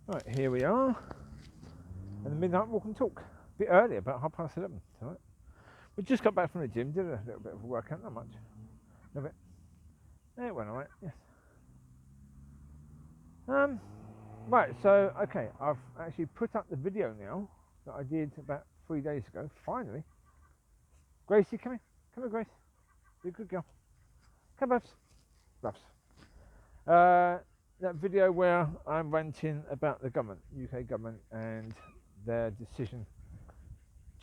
Right, here we are. And the midnight walk and talk. A bit early, about 11:30 tonight. We just got back from the gym, did a little bit of a workout, not much. A little bit. Yeah, it went alright, yes. Right, so, okay, I've actually put up the video now that I did about 3 days ago, finally. Gracie, come here. Come here, Grace. Be a good girl. Come, Bubs. Bubs. That video where I'm ranting about the government, UK government, and their decision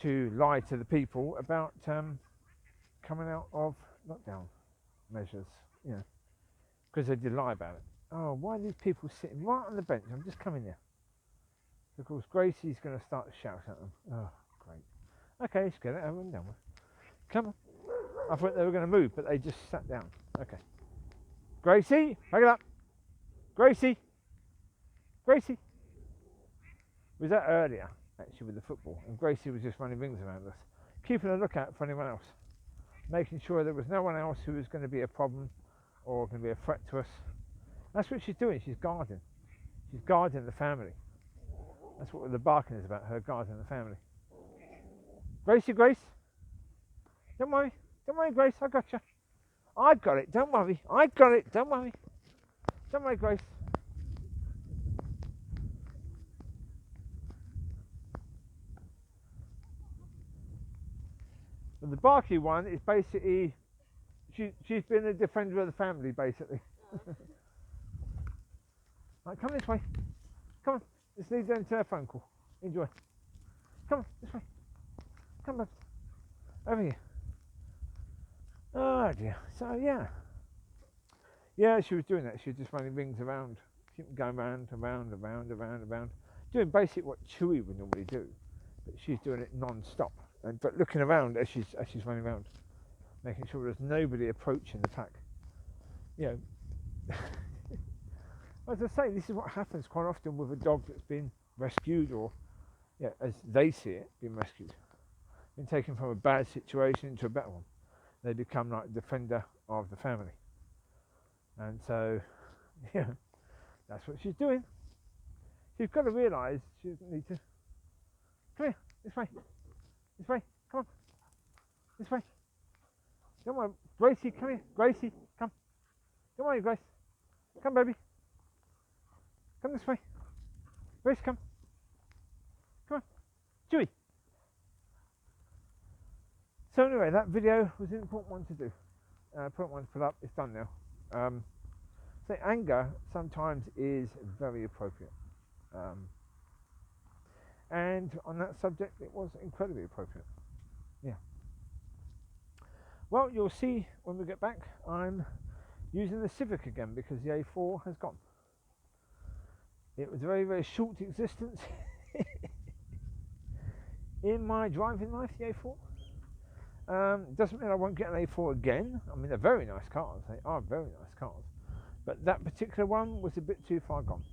to lie to the people about coming out of lockdown measures, you know, because they did lie about it. Oh, why are these people sitting right on the bench? I'm just coming there. Of course, Gracie's going to start to shout at them. Oh, great. Okay, let's get it over and done with. Come on. I thought they were going to move, but they just sat down. Okay. Gracie, hang it up. Gracie. Gracie. Was that earlier, actually, with the football? And Gracie was just running rings around us, keeping a lookout for anyone else, making sure there was no one else who was going to be a problem or going to be a threat to us. That's what she's doing. She's guarding. She's guarding the family. That's what the barking is about, her guarding the family. Gracie, Grace. Don't worry. Don't worry, Grace. I got you. I got it. Don't worry. I got it. Don't worry. Don't worry, Grace. But the barky one is basically, she's been a defender of the family, basically. Right, come this way. Come on. Let's leave them to a phone call. Enjoy. Come on, this way. Come on. Over here. Oh dear. So yeah. Yeah, she was doing that. She was just running rings around. She was going round and round and round and round and round. Doing basically what Chewie would normally do. But she's doing it non-stop. But looking around as she's running around. Making sure there's nobody approaching the pack. You know. As I say, this is what happens quite often with a dog that's been rescued or, yeah, as they see it, been rescued. Been taken from a bad situation into a better one. They become like a defender of the family. And so, yeah, that's what she's doing. She's got to realise she doesn't need to. Come here, this way. This way, come on. This way. Don't worry, Gracie, come here. Gracie, come. Don't worry, Grace. Come, baby. Come this way. Grace, come. Come on. Chewie. So anyway, that video was an important one to do. Important one to put up. It's done now. So anger sometimes is very appropriate. And on that subject, it was incredibly appropriate. Yeah. Well, you'll see when we get back, I'm using the Civic again because the A4 has gone. It was a very, very short existence in my driving life, the A4. Doesn't mean I won't get an A4 again. I mean, they're very nice cars. They are very nice cars. But that particular one was a bit too far gone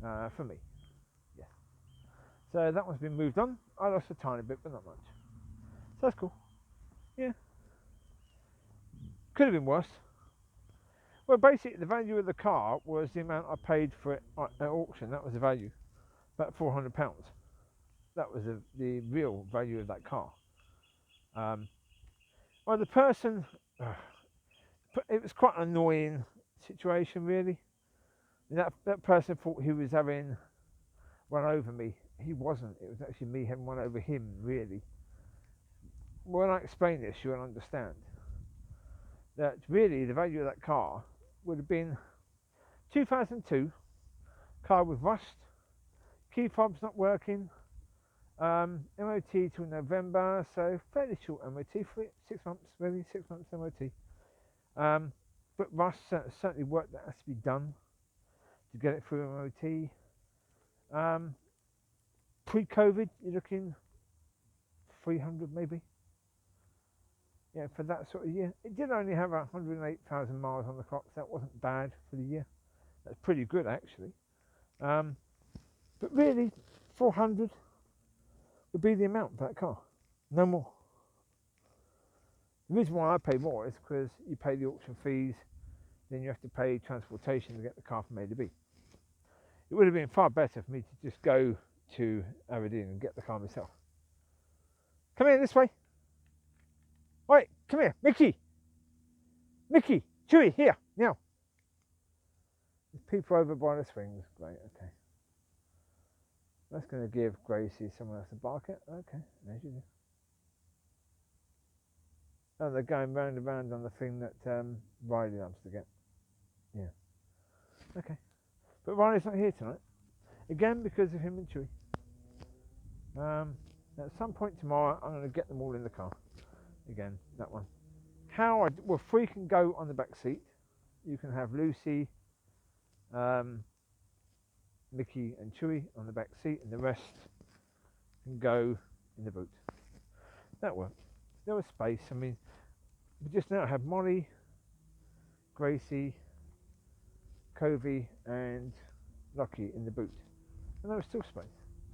for me. Yeah. So that one's been moved on. I lost a tiny bit, but not much. So that's cool. Yeah. Could have been worse. Well, basically, the value of the car was the amount I paid for it at auction. That was the value. About £400. That was the real value of that car. Well, the person, it was quite an annoying situation, really. That person thought he was having run over me. He wasn't. It was actually me having run over him, really. When I explain this, you'll understand that really the value of that car would have been 2002, car with rust, key fobs not working, MOT till November, so fairly short MOT for it, 6 months, really, 6 months MOT. But rust, certainly work that has to be done to get it through MOT. Pre-COVID, you're looking 300 maybe. Yeah, for that sort of year. It did only have 108,000 miles on the clock, so that wasn't bad for the year. That's pretty good, actually. But really, 400 would be the amount for that car. No more. The reason why I pay more is because you pay the auction fees, then you have to pay transportation to get the car from A to B. it would have been far better for me to just go to Aberdeen and get the car myself. Come here this way. Wait, come here, Micky. Micky, Chewie, here, now. There's people over by the swings. Great, okay. That's going to give Gracie someone else to bark at. Okay, as you do. Oh, they're going round and round on the thing that Riley loves to get. Yeah. Okay. But Riley's not here tonight. Again, because of him and Chewie. At some point tomorrow, I'm going to get them all in the car. Again, that one. Well, 3 can go on the back seat. You can have Lucy, Micky and Chewie on the back seat, and the rest can go in the boot. That worked. There was space. I mean, we just now have Mollie, Gracie, Covie and Locki in the boot. And there was still space.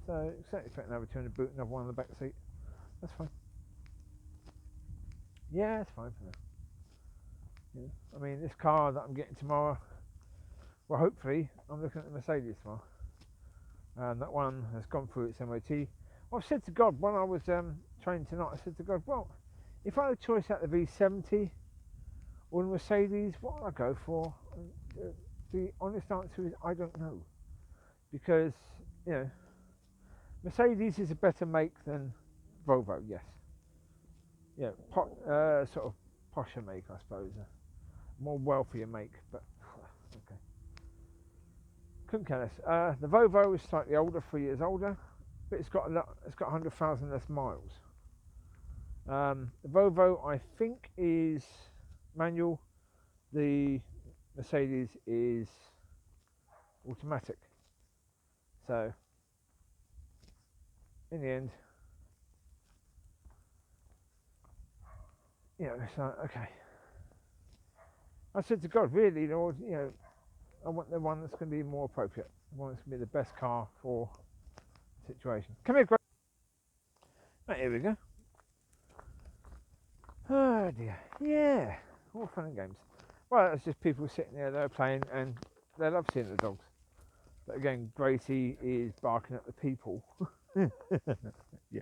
So exactly fit another 2 in the boot, another 1 on the back seat. That's fine. Yeah, it's fine for now. Yeah. I mean, this car that I'm getting tomorrow, well, hopefully, I'm looking at the Mercedes tomorrow. And that one has gone through its MOT. I've said to God, when I was training tonight, I said to God, well, if I had a choice out of the V70 or the Mercedes, what would I go for? The honest answer is I don't know. Because, you know, Mercedes is a better make than Volvo, yes. Yeah, sort of posher make, I suppose. More wealthier make, but okay. Couldn't care less. The Volvo is slightly older, 3 years older, but it's got 100,000 less miles. The Volvo, I think, is manual. The Mercedes is automatic. So, in the end, you know, it's like, okay. I said to God, really, Lord, you know, I want the one that's going to be more appropriate. The one that's going to be the best car for the situation. Come here, Grace. Right, here we go. Oh dear. Yeah, all fun and games. Well, it's just people sitting there, they're playing, and they love seeing the dogs. But again, Gracie is barking at the people. Yeah.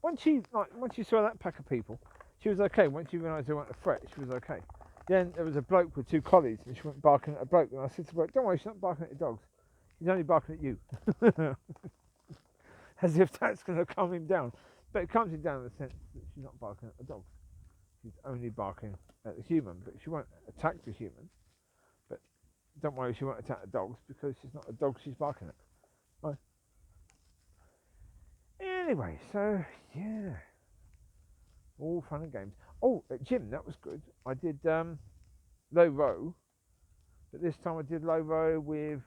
Once she saw that pack of people, she was okay. Once she realised they weren't a threat, she was okay. Then there was a bloke with 2 collies, and she went barking at a bloke. And I said to the bloke, "Don't worry, she's not barking at the dogs. He's only barking at you." As if that's going to calm him down. But it calms him down in the sense that she's not barking at the dogs. She's only barking at the human, but she won't attack the human. But don't worry, she won't attack the dogs because she's not a dog she's barking at. Right. Anyway, so yeah, all fun and games. Oh, at gym, that was good. I did low row, but this time I did low row with,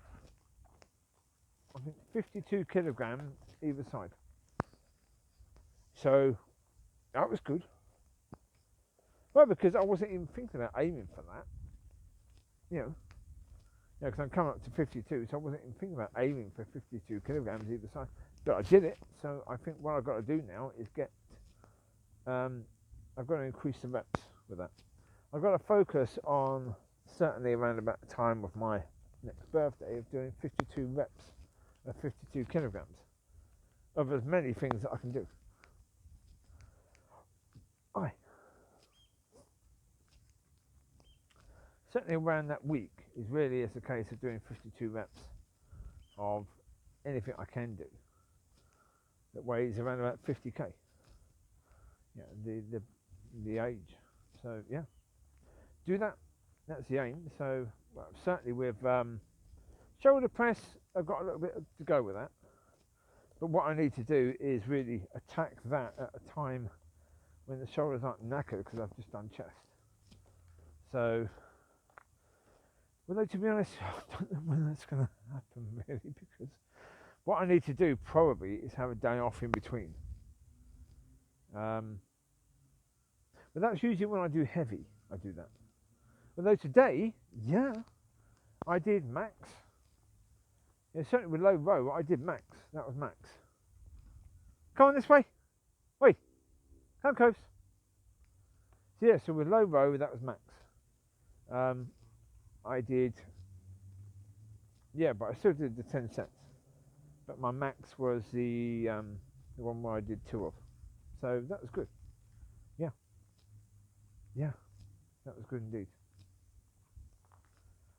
I think, 52 kilograms either side. So that was good. Well, because I wasn't even thinking about aiming for that. You know, because I'm coming up to 52, so I wasn't even thinking about aiming for 52 kilograms either side. But I did it, so I think what I've got to do now is get, I've got to increase the reps with that. I've got to focus on, certainly around about the time of my next birthday, of doing 52 reps of 52 kilograms of as many things that I can do. Aye. Certainly around that week is really is a case of doing 52 reps of anything I can do that weighs around about 50k. Yeah, the age. So yeah, do that. That's the aim. So well, certainly with shoulder press, I've got a little bit to go with that. But what I need to do is really attack that at a time when the shoulders aren't knackered because I've just done chest. So, although to be honest, I don't know when that's going to happen really, because what I need to do probably is have a day off in between. But that's usually when I do heavy, I do that. Although today, yeah, I did max. Yeah, certainly with low row, I did max. That was max. Come on this way. Wait. Come, Coves. So yeah, so with low row, that was max. I did Yeah, but I still did the 10 sets. But my max was the one where I did 2 of. So that was good. Yeah, yeah, that was good indeed.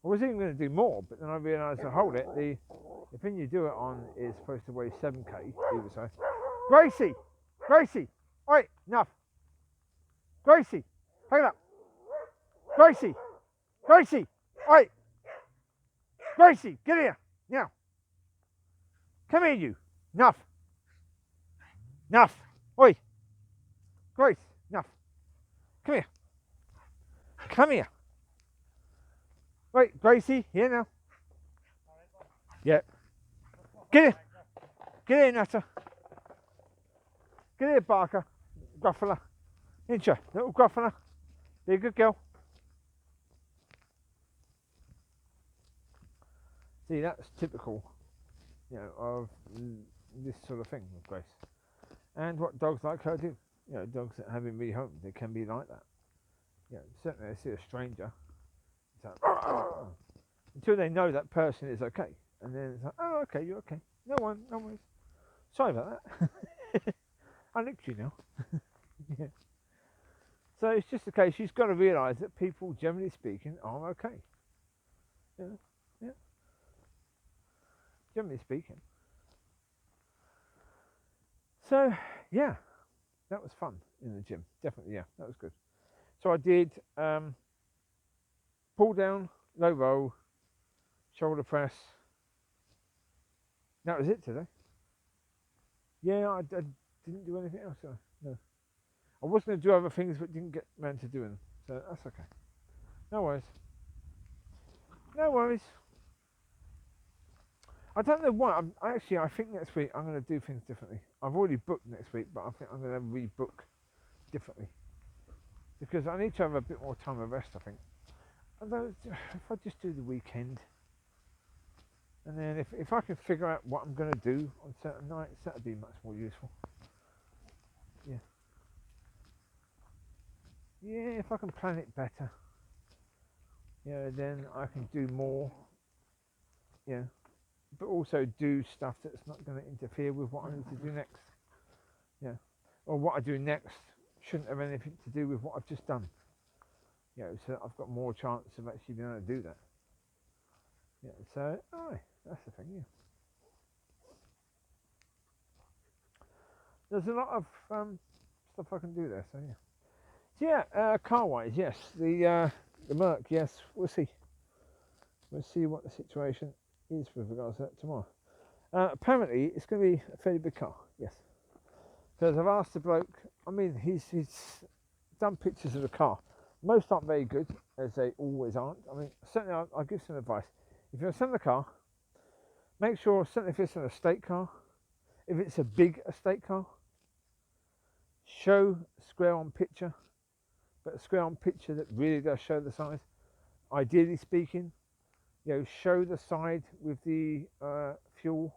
I was even going to do more, but then I realised to hold it, the thing you do it on is supposed to weigh 7k either side. Gracie! Gracie! Oi, enough! Gracie! Pick it up! Gracie! Gracie! Oi! Gracie! Get here! Now! Come here, you! Enough! Enough! Oi! Grace! Enough! Come here! Come here! Wait, Gracie, here now. Yeah. Get here! Get here, Nutter! Get here, Barker! Gruffler! Ain't you? Little Gruffler! Be a good girl. See, that's typical, of this sort of thing with Grace. And what dogs like her do. Dogs that haven't been rehomed, they can be like that. Certainly they see a stranger, it's like, until they know that person is okay. And then it's like, oh, okay, you're okay. No worries. Sorry about that. I licked you now. Yeah. So it's just the case, she's got to realise that people, generally speaking, are okay. Yeah. Generally speaking. So, yeah, that was fun in the gym. Definitely, yeah, that was good. So I did pull down, low roll, shoulder press. That was it today. Yeah, I didn't do anything else. No. I was going to do other things, but didn't get around to doing them. So that's okay. No worries. I don't know why. I think next week I'm going to do things differently. I've already booked next week, but I think I'm going to rebook differently. Because I need to have a bit more time of rest, I think. Although, if I just do the weekend, and then if I can figure out what I'm going to do on certain nights, that would be much more useful. Yeah. Yeah, if I can plan it better, then I can do more. Yeah. But also do stuff that's not going to interfere with what I need to do next. Yeah. Or what I do next shouldn't have anything to do with what I've just done. So I've got more chance of actually being able to do that. Yeah, so, that's the thing, yeah. There's a lot of stuff I can do there, so yeah. So yeah, car-wise, yes. The Merc, yes, we'll see. We'll see what the situation is with regards to that tomorrow. Apparently, it's going to be a fairly big car, yes. Because I've asked the bloke, he's done pictures of the car. Most aren't very good, as they always aren't. Certainly I'll give some advice. If you're selling a car, make sure, certainly if it's an estate car, if it's a big estate car, show square on picture, but a square on picture that really does show the size. Ideally speaking, show the side with the fuel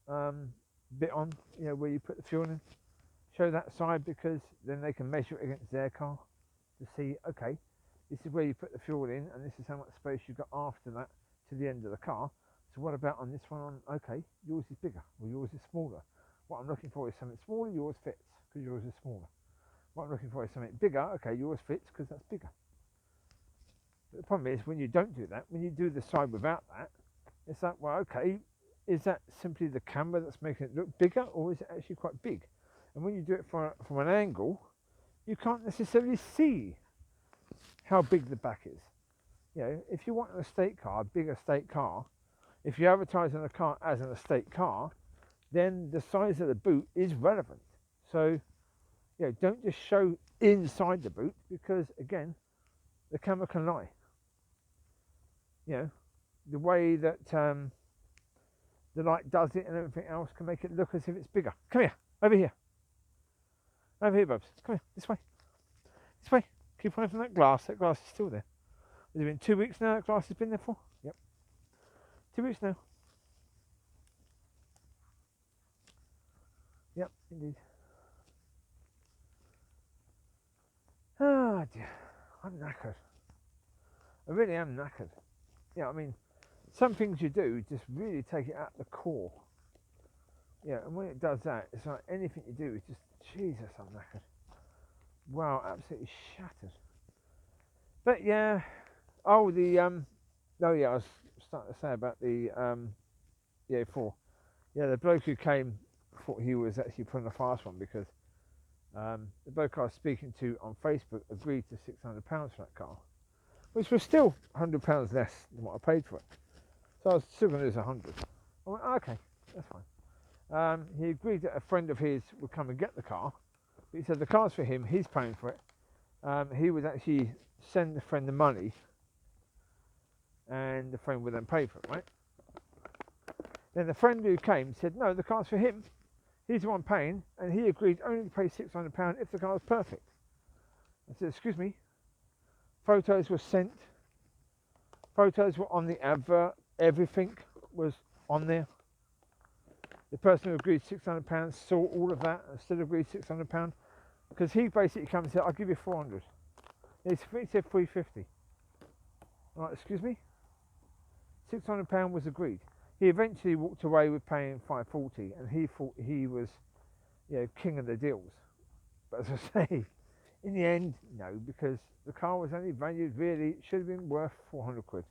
bit on, where you put the fuel in. Show that side, because then they can measure it against their car to see, okay, this is where you put the fuel in, and this is how much space you've got after that to the end of the car. So what about on this one? Okay, yours is bigger, or yours is smaller. What I'm looking for is something smaller, yours fits, because yours is smaller. What I'm looking for is something bigger, okay, yours fits, because that's bigger. But the problem is, when you don't do that, when you do the side without that, it's like, well, okay, is that simply the camera that's making it look bigger, or is it actually quite big? And when you do it from an angle, you can't necessarily see how big the back is. If you want an estate car, a big estate car, if you advertise on a car as an estate car, then the size of the boot is relevant. So, don't just show inside the boot, because again, the camera can lie. The way that the light does it and everything else can make it look as if it's bigger. Come here, over here. Over here, Bubs. Come here, this way. This way. Keep away from that glass. That glass is still there. Has it been 2 weeks now that glass has been there for? Yep. 2 weeks now. Yep, indeed. Oh dear. I'm knackered. I really am knackered. some things you do just really take it at the core. Yeah, and when it does that, it's like anything you do is just, Jesus, I'm knackered. Wow, absolutely shattered. But yeah, oh yeah, I was starting to say about the yeah, the bloke who came thought he was actually putting a fast one because the bloke I was speaking to on Facebook agreed to £600 for that car, which was still £100 less than what I paid for it. So I was still going to lose 100. I went, okay, that's fine. He agreed that a friend of his would come and get the car, but he said the car's for him, he's paying for it. He would actually send the friend the money, and the friend would then pay for it, right? Then the friend who came said, no, the car's for him. He's the one paying, and he agreed only to pay £600 if the car was perfect. I said, excuse me. Photos were sent. Photos were on the advert. Everything was on there. The person who agreed £600 saw all of that and still agreed £600 because he basically came and said, I'll give you 400. He said 350. I'm like, excuse me? £600 was agreed. He eventually walked away with paying 540, and he thought he was, king of the deals. But as I say, in the end, no, because the car was only valued really, it should have been worth 400 quid,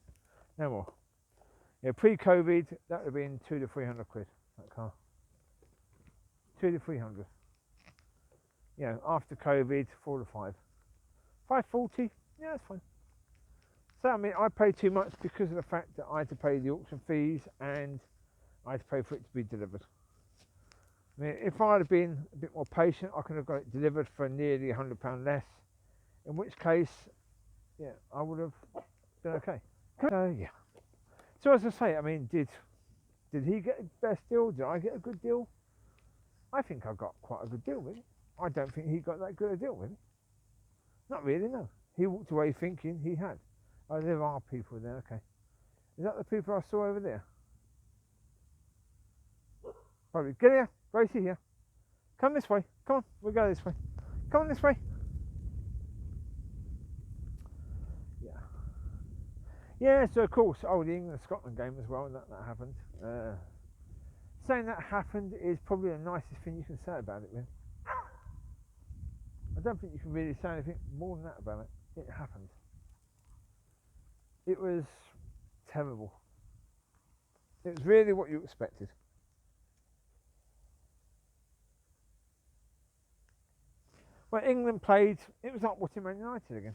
no more. Pre-COVID, that would have been 200 to 300 quid, that car. 200 to 300. After COVID, 4 to 5. 540, yeah, that's fine. So, I mean, I paid too much because of the fact that I had to pay the auction fees and I had to pay for it to be delivered. I mean, if I had been a bit more patient, I could have got it delivered for nearly £100 less, in which case, I would have been okay. So, yeah. So, as I say, I mean, did he get the best deal? Did I get a good deal? I think I got quite a good deal with it. I don't think he got that good a deal with it. Not really, no. He walked away thinking he had. Oh, there are people there, okay. Is that the people I saw over there? Probably. Get here, Gracie here. Come this way. Come on, we'll go this way. Come on this way. Yeah. Yeah, so of course, the England-Scotland game as well, that happened. Saying that happened is probably the nicest thing you can say about it, really. I don't think you can really say anything more than that about it. It happened. It was terrible. It was really what you expected. When England played, it was like watching Man United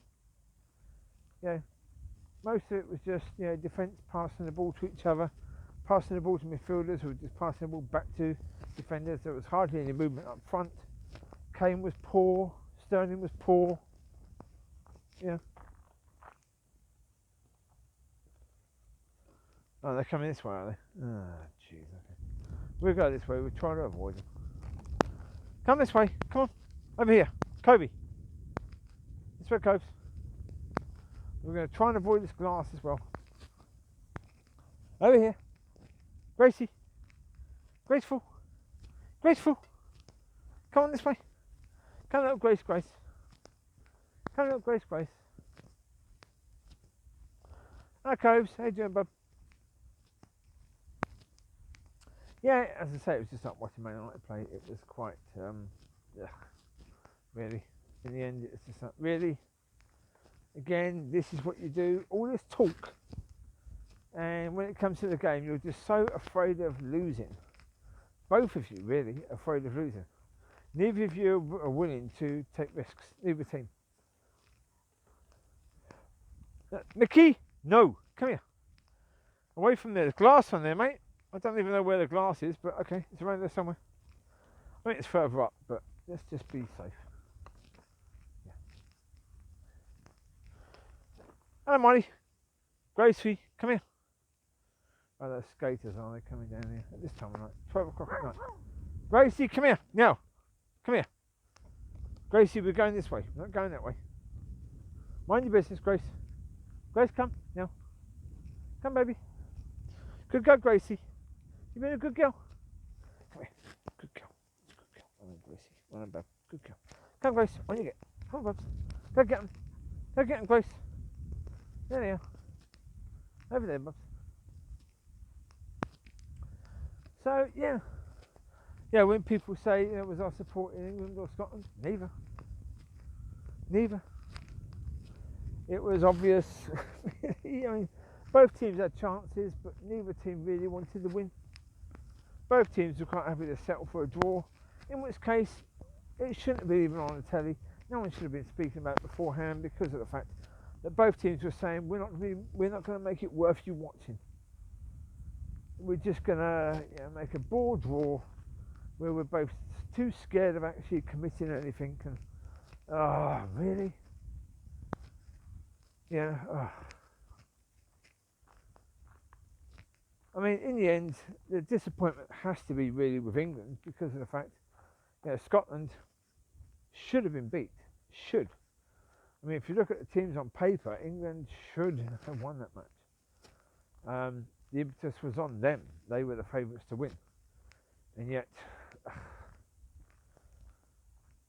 again. Most of it was just defence passing the ball to each other, passing the ball to midfielders who were just passing the ball back to defenders. There was hardly any movement up front. Kane was poor. Sterling was poor. Oh, they're coming this way, are they? Ah, jeez, okay. We'll go this way, we'll try to avoid them. Come this way, come on. Over here, Covie. This way, Coves. We're going to try and avoid this glass as well. Over here. Gracie. Graceful. Graceful. Come on this way. Come up, Grace. Come up, Grace. Hi, Coves. How you doing, bub? Yeah, as I say, it was just like watching Man United play. It was quite, really. In the end, it's just like, really? Again, this is what you do. All this talk. And when it comes to the game, you're just so afraid of losing. Both of you, really, afraid of losing. Neither of you are willing to take risks. Neither team. Micky, no. Come here. Away from there. There's glass on there, mate. I don't even know where the glass is, but okay, it's around there somewhere. I mean, it's further up, but let's just be safe. Yeah. Hello, Mollie. Gracie, come here. Oh, those skaters, are they coming down here at this time of night? 12 o'clock at night. Gracie, come here. Now. Come here. Gracie, we're going this way. We're not going that way. Mind your business, Grace. Grace, come. Now. Come, baby. Good girl, Gracie. You've been a good girl. Come here. Good girl. Good girl. Well done, Gracie. Well done, bub. Good girl. Come, Grace. On you get. Come on, bubs. Go get them. Go get them, Grace. There they are. Over there, bubs. So yeah. When people say, was I supporting England or Scotland? Neither. It was obvious. I mean, both teams had chances, but neither team really wanted to win. Both teams were quite happy to settle for a draw, in which case it shouldn't have been even on the telly. No one should have been speaking about it beforehand because of the fact that both teams were saying we're not going to make it worth you watching. We're just going to make a ball draw where we're both too scared of actually committing anything. And really? Yeah. I mean, in the end, the disappointment has to be really with England because of the fact Scotland should have been beat. Should. I mean, if you look at the teams on paper, England should have won that match. The impetus was on them. They were the favourites to win. And yet,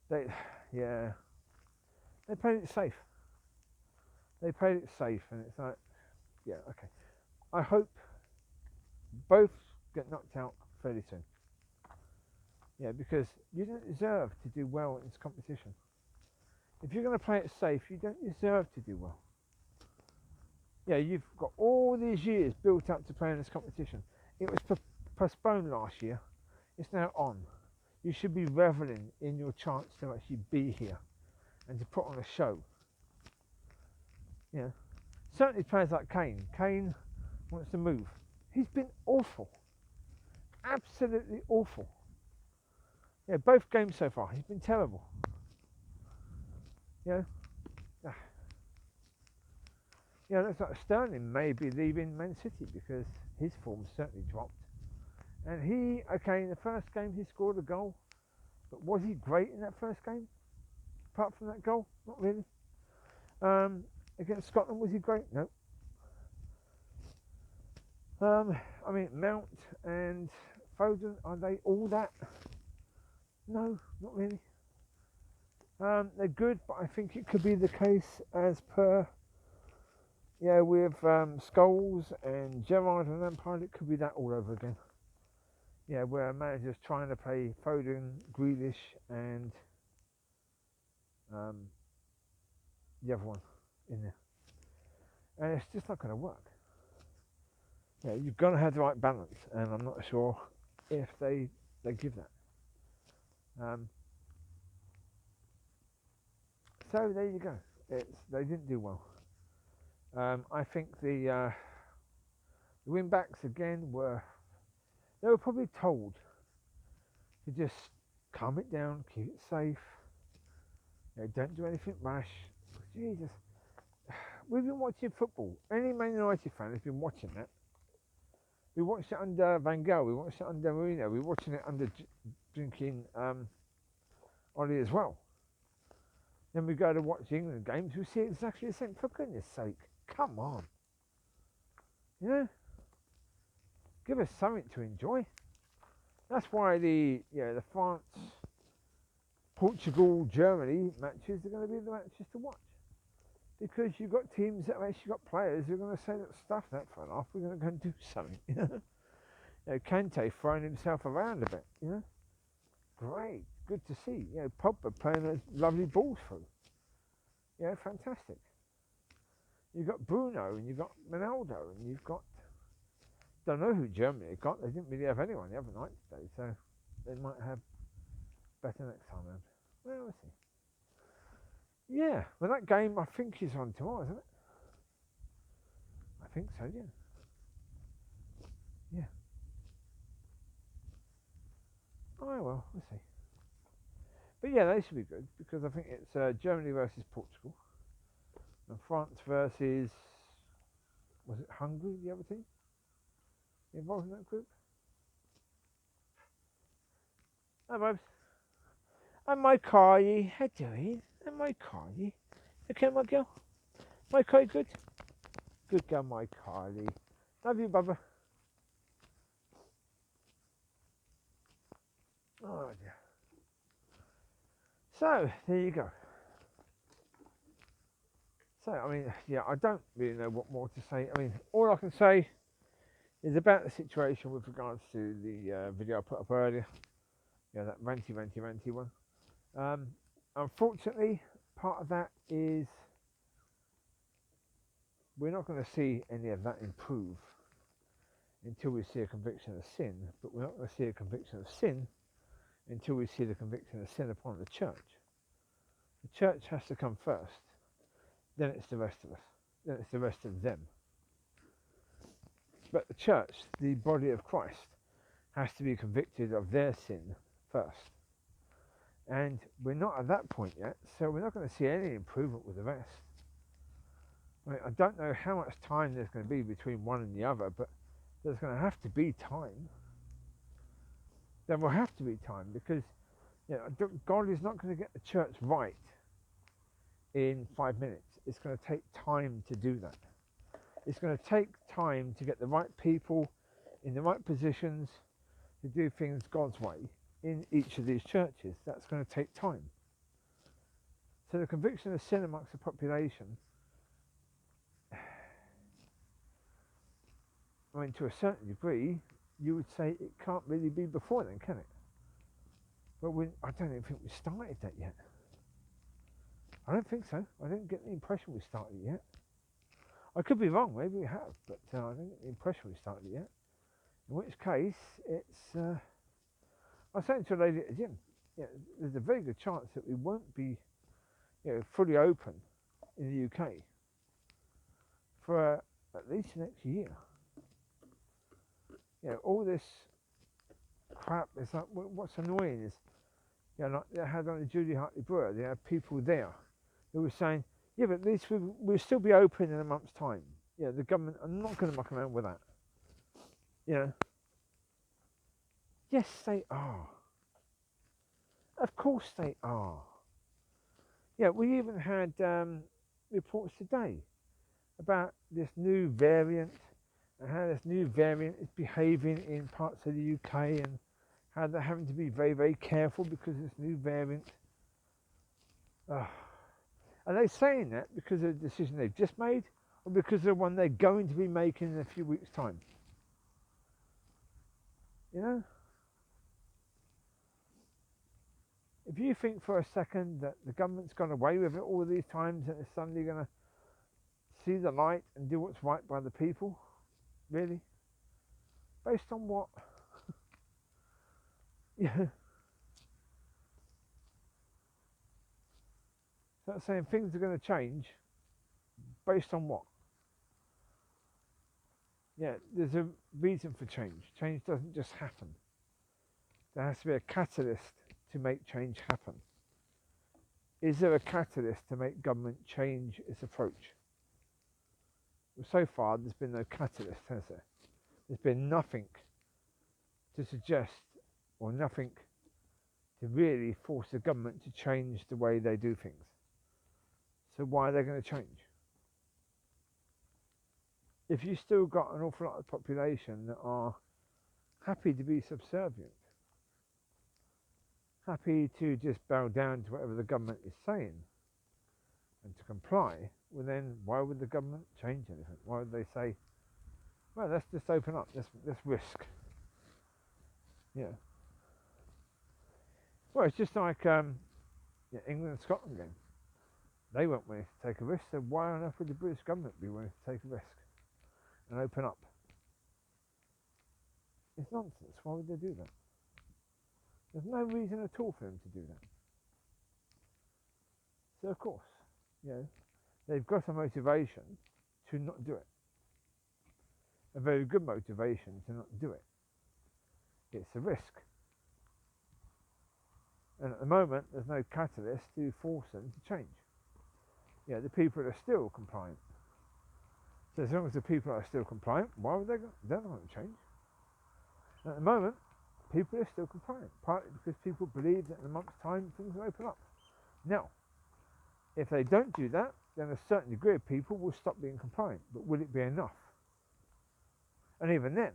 they played it safe. And it's like, yeah, okay. I hope both get knocked out fairly soon. Yeah, because you don't deserve to do well in this competition. If you're going to play it safe, you don't deserve to do well. Yeah, you've got all these years built up to play in this competition. It was postponed last year. It's now on. You should be reveling in your chance to actually be here and to put on a show. Yeah. Certainly players like Kane. Kane wants to move. He's been awful. Absolutely awful. Yeah, both games so far, he's been terrible. Yeah. Yeah, looks like Sterling may be leaving Man City because his form certainly dropped. And in the first game he scored a goal, but was he great in that first game? Apart from that goal, not really. Against Scotland, was he great? No. I mean, Mount and Foden, are they all that? No, not really. They're good, but I think it could be the case as per, with Scholes and Gerrard and Lampard, it could be that all over again. Yeah, where a manager's trying to play Foden, Grealish, and the other one in there. And it's just not going to work. Yeah, you've got to have the right balance, and I'm not sure if they give that. So there you go. They didn't do well. I think the win backs again were probably told to just calm it down, keep it safe. Don't do anything rash. Jesus, we've been watching football. Any Man United fan has been watching that. We watched it under Van Gaal. We watched it under Mourinho. We're watching it under drinking Ollie as well. Then we go to watch England games. We see exactly the same. For goodness sake, come on. Give us something to enjoy. That's why the France, Portugal, Germany matches are going to be the matches to watch. Because you've got teams that have actually got players who are going to say that stuff that far off. We're going to go and do something. Kante throwing himself around a bit. Great, good to see. Pogba playing a lovely ball through. Fantastic. You've got Bruno and you've got Ronaldo and you've got, don't know who Germany got. They didn't really have anyone the other night today, so they might have better next time round. Well, we'll see. Yeah, well, that game I think is on tomorrow, isn't it? I think so, yeah. Yeah. Oh, well, we'll see. But yeah, they should be good because I think it's Germany versus Portugal and France versus, was it Hungary, the other team involved in that group? Hi, Bobs. I'm my Carly. How you doing? I'm my Carly. Okay, my girl. My Carly, good? Good girl, my Carly. Love you, Bubba. Oh, dear. So, there you go. So, I mean, I don't really know what more to say. I mean, all I can say is about the situation with regards to the video I put up earlier. Yeah, that ranty one. Um, Unfortunately, part of that is we're not going to see any of that improve until we see a conviction of sin, but we're not going to see a conviction of sin until we see the conviction of sin upon the church. The church has to come first, then it's the rest of us, then it's the rest of them. But the church, the body of Christ, has to be convicted of their sin first. And we're not at that point yet, so we're not going to see any improvement with the rest. I don't know how much time there's going to be between one and the other, but there's going to have to be time. There will have to be time, because God is not going to get the church right in 5 minutes. It's going to take time to do that. It's going to take time to get the right people in the right positions to do things God's way in each of these churches. That's going to take time. So the conviction of sin amongst the population, I mean, to a certain degree, you would say it can't really be before then, can it? But I don't even think we started that yet. I don't think so. I didn't get the impression we started yet. I could be wrong, maybe we have, but I didn't get the impression we started yet. In which case, it's... I was saying to a lady at the gym, there's a very good chance that we won't be fully open in the UK for at least next year. All this crap is like, what's annoying is, like they had on the Julie Hartley Brewer, they had people there who were saying, yeah, but at least we'll still be open in a month's time. The government are not going to muck around with that. Yes, they are. Of course they are. We even had reports today about this new variant and how this new variant is behaving in parts of the UK and how they're having to be very, very careful because of this new variant. Are they saying that because of the decision they've just made, or because of the one they're going to be making in a few weeks' time? If you think for a second that the government's gone away with it all these times and it's suddenly going to see the light and do what's right by the people, really? Based on what? So that's saying things are going to change based on what? There's a reason for change. Change doesn't just happen. There has to be a catalyst to make change happen. Is there a catalyst to make government change its approach? Well, so far there's been no catalyst, has there? There's been nothing to suggest, or nothing to really force the government to change the way they do things. So why are they going to change? If you've still got an awful lot of population that are happy to be subservient, happy to just bow down to whatever the government is saying and to comply, well then why would the government change anything? Why would they say, well, let's just open up, let's risk? Well, it's just like England and Scotland game. They weren't willing to take a risk, so why on earth would the British government be willing to take a risk and open up? It's nonsense. Why would they do that? There's no reason at all for them to do that. So of course, they've got a motivation to not do it. A very good motivation to not do it. It's a risk. And at the moment, there's no catalyst to force them to change. The people are still compliant. So as long as the people are still compliant, why would they go? They're not going to change. And at the moment, people are still compliant, partly because people believe that in a month's time things will open up. Now, if they don't do that, then a certain degree of people will stop being compliant. But will it be enough? And even then,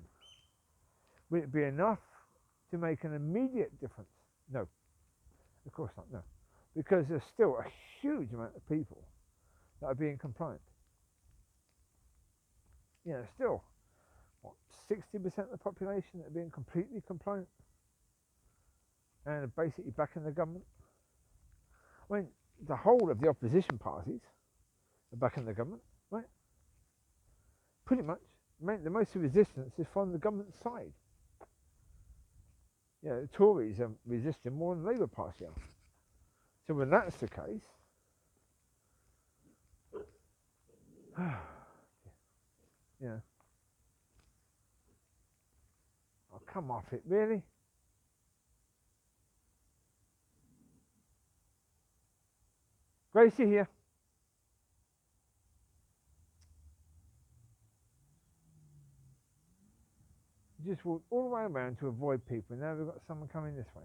will it be enough to make an immediate difference? No. Of course not, no. Because there's still a huge amount of people that are being compliant. Still, 60% of the population that are being completely compliant and are basically backing the government. I mean, the whole of the opposition parties are backing the government, right? Pretty much. I mean, the most resistance is from the government side. The Tories are resisting more than the Labour Party are. So when that's the case, I'll come off it, really. Gracie here. Just walked all the way around to avoid people. Now we've got someone coming this way.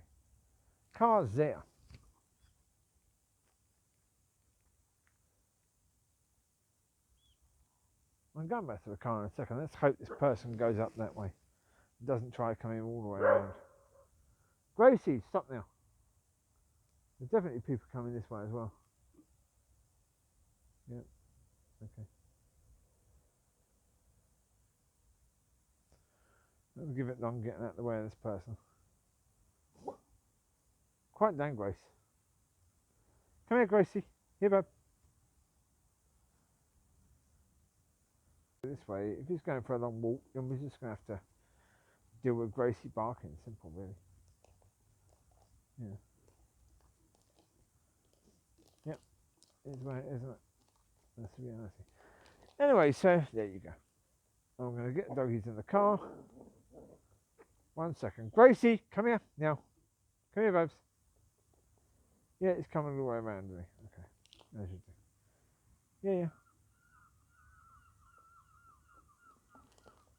Car's there. I'm going back to the car in a second. Let's hope this person goes up that way. Doesn't try coming all the way around. Gracie, stop now. There's definitely people coming this way as well. Yeah, okay. Let me give it long getting out of the way of this person. Quiet down, Grace. Come here, Gracie. Here, bub. This way, if he's going for a long walk, then we're just going to have to deal with Gracie barking. Simple, really. Yeah. Yep. It's right, isn't it? That's the reality. Anyway, so there you go. I'm going to get the doggies in the car. 1 second. Gracie, come here now. Come here, babes. Yeah, it's coming all the way around me. Okay. As you do. Yeah.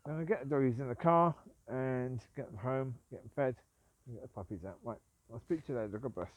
I'm going to get the doggies in the car and get them home, get them fed, and get the puppies out. Right. I'll speak to you later. God bless.